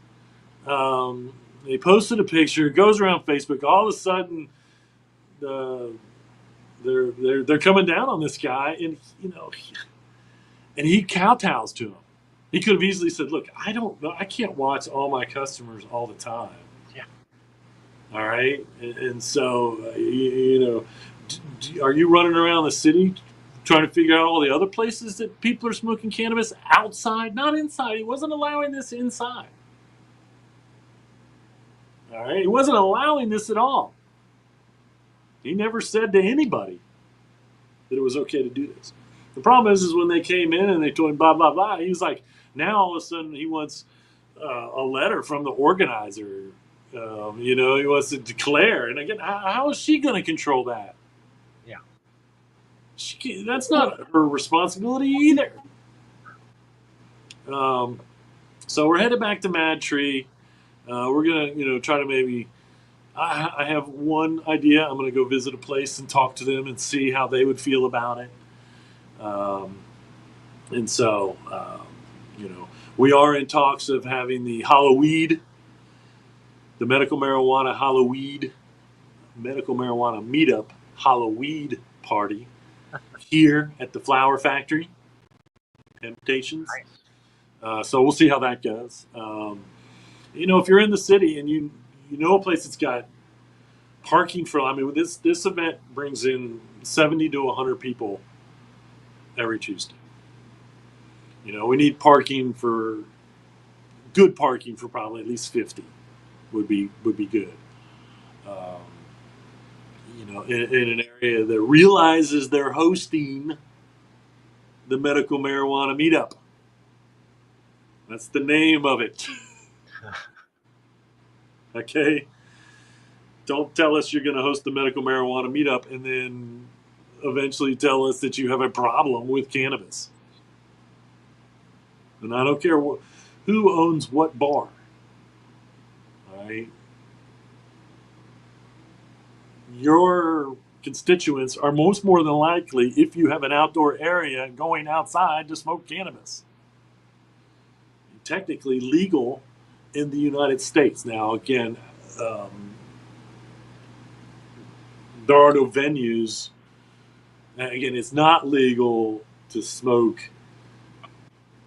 They posted a picture, it goes around Facebook. All of a sudden, they're coming down on this guy, and and he kowtows to him. He could have easily said, "Look, I don't know. I can't watch all my customers all the time. Yeah. All right, and so are you running around the city trying to figure out all the other places that people are smoking cannabis outside, not inside? He wasn't allowing this inside. All right, he wasn't allowing this at all. He never said to anybody that it was okay to do this. The problem is when they came in and they told him blah blah blah, he was like, now all of a sudden he wants a letter from the organizer. He wants to declare. And again, how is she going to control that? Yeah. That's not her responsibility either. So we're headed back to Mad Tree. We're gonna, try to maybe. I have one idea. I'm gonna go visit a place and talk to them and see how they would feel about it. And so, we are in talks of having the Halloween, the medical marijuana meetup Halloween party here at the Flower Factory, Temptations. Nice. So we'll see how that goes. If you're in the city and you know a place that's got parking for, this event brings in 70 to 100 people every Tuesday. We need good parking for probably at least 50 would be good. In an area that realizes they're hosting the medical marijuana meetup. That's the name of it. Okay? Don't tell us you're going to host the medical marijuana meetup and then eventually tell us that you have a problem with cannabis. And I don't care who owns what bar. All right? Your constituents are most more than likely, if you have an outdoor area, going outside to smoke cannabis. Technically legal in the United States. Now, again, there are no venues. Again, it's not legal to smoke.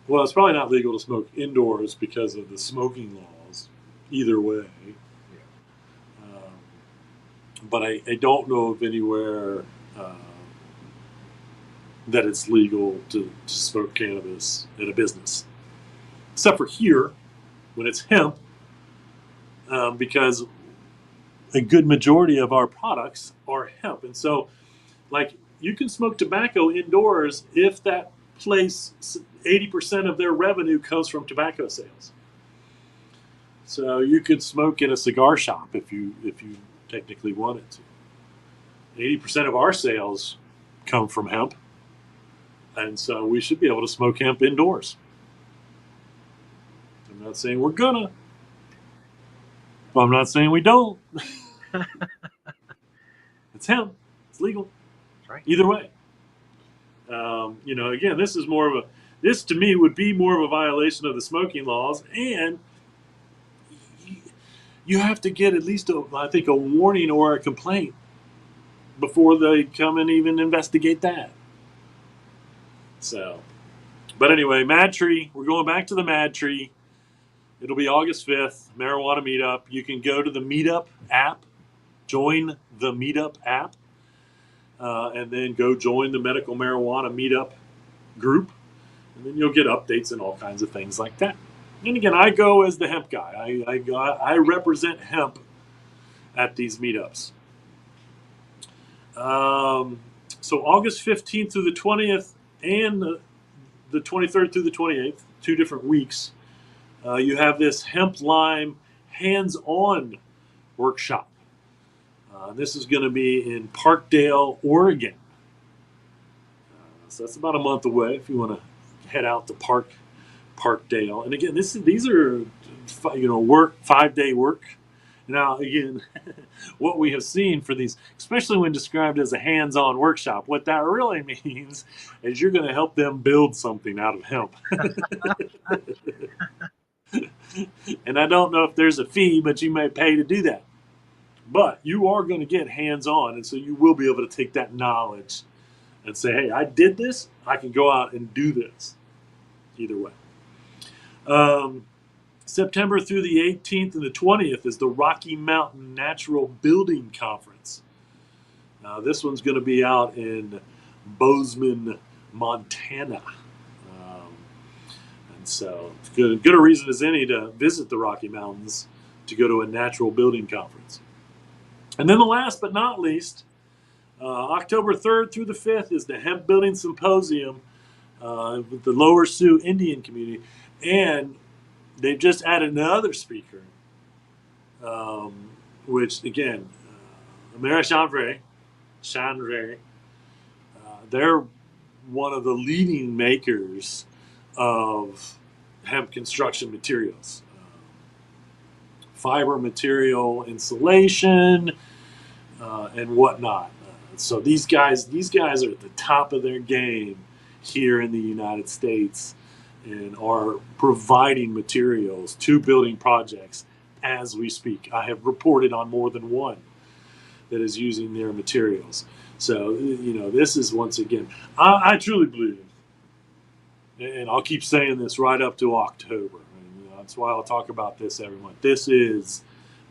Well, it's probably not legal to smoke indoors because of the smoking laws, either way. But I don't know of anywhere that it's legal to smoke cannabis in a business. Except for here, when it's hemp, because a good majority of our products are hemp. And so, you can smoke tobacco indoors if that place, 80% of their revenue comes from tobacco sales. So you could smoke in a cigar shop if you technically wanted to. 80% of our sales come from hemp, and so we should be able to smoke hemp indoors. I'm not saying we're gonna, but I'm not saying we don't. It's hemp. It's legal. That's right. Either way. Again, this to me would be more of a violation of the smoking laws, and you have to get at least a warning or a complaint before they come and even investigate that. So, but anyway, Mad Tree, we're going back to the Mad Tree. It'll be August 5th, marijuana meetup. You can go to the Meetup app, join the Meetup app, and then go join the medical marijuana meetup group, and then you'll get updates and all kinds of things like that. And again, I go as the hemp guy. I represent hemp at these meetups. So August 15th through the 20th and the 23rd through the 28th, 2 different weeks, you have this hemp lime hands-on workshop. This is going to be in Parkdale, Oregon. So that's about a month away if you want to head out to Parkdale. And again, these are 5-day work. Now, again, what we have seen for these, especially when described as a hands-on workshop, what that really means is you're going to help them build something out of hemp. And I don't know if there's a fee, but you may pay to do that. But you are going to get hands-on, and so you will be able to take that knowledge and say, hey, I did this, I can go out and do this. Either way. September through the 18th and the 20th is the Rocky Mountain Natural Building Conference. This one's going to be out in Bozeman, Montana. And so it's good a reason as any to visit the Rocky Mountains to go to a natural building conference. And then the last but not least, October 3rd through the 5th is the Hemp Building Symposium with the Lower Sioux Indian community. And they've just added another speaker, which, again, Amara Chandre, they're one of the leading makers of hemp construction materials. Fiber material, insulation, and whatnot. So these guys are at the top of their game here in the United States and are providing materials to building projects as we speak. I have reported on more than one that is using their materials. So, this is, once again, I truly believe, and I'll keep saying this right up to October. And that's why I'll talk about this every month. This is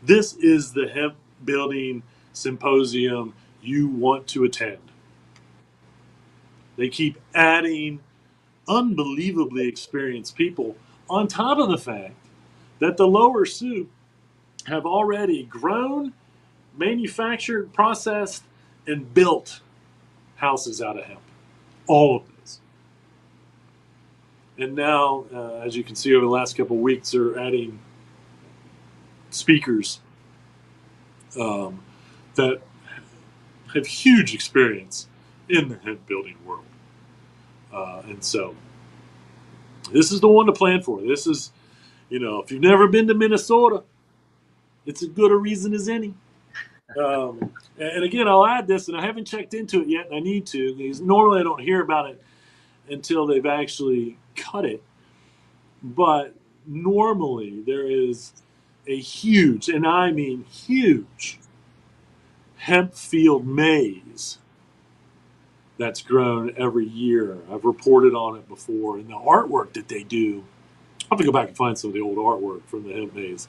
the hemp building symposium you want to attend. They keep adding unbelievably experienced people on top of the fact that the Lower Sioux have already grown, manufactured, processed, and built houses out of hemp. All of this. And now, as you can see over the last couple of weeks, they're adding speakers that have huge experience in the hemp building world. And so this is the one to plan for. This is, if you've never been to Minnesota, it's as good a reason as any. And again, I'll add this, and I haven't checked into it yet, and I need to, because normally I don't hear about it until they've actually cut it. But normally there is a huge, and I mean huge, hemp field maize that's grown every year. I've reported on it before, and the artwork that they do, I'll have to go back and find some of the old artwork from the hemp maize,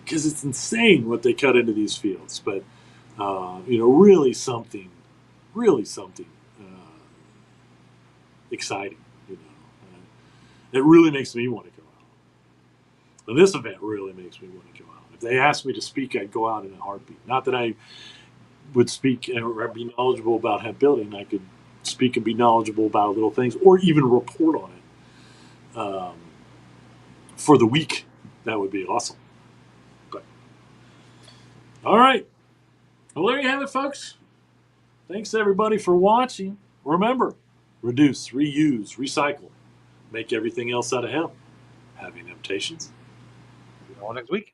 because it's insane what they cut into these fields. But really something exciting. It really makes me want to go out. And this event really makes me want to go out. If they asked me to speak, I'd go out in a heartbeat. Not that I would speak or be knowledgeable about hemp building. I could speak and be knowledgeable about little things, or even report on it for the week. That would be awesome. But all right. Well, there you have it, folks. Thanks, everybody, for watching. Remember, reduce, reuse, recycle. Make everything else out of hemp. Having temptations? See you all next week.